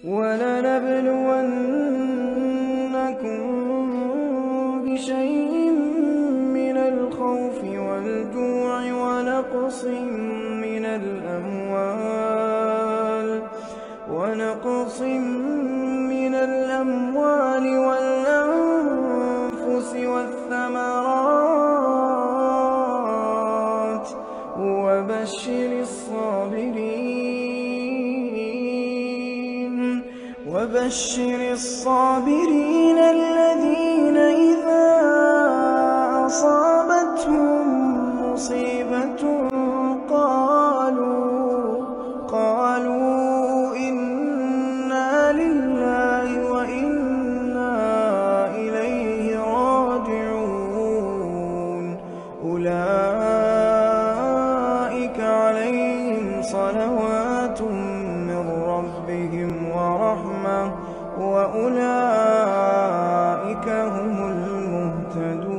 وَلَنَبْلُوَنَّكُم بِشَيْءٍ مِّنَ الْخَوْفِ وَالْجُوعِ وَنَقْصٍ مِّنَ الْأَمْوَالِ وَالْأَنفُسِ وَالثَّمَرَاتِ ۗ وَبَشِّرِ الصَّابِرِينَ الَّذِينَ إِذَا أَصَابَتْهُم مُّصِيبَةٌ قَالُوا إِنَّا لِلَّهِ وَإِنَّا إِلَيْهِ رَاجِعُونَ أُولَٰئِكَ عَلَيْهِمْ صَلَوَاتٌ مِّن رَّبِّهِمْ وَرَحْمَةٌ وَأُولَٰئِكَ هُمُ الْمُهْتَدُونَ.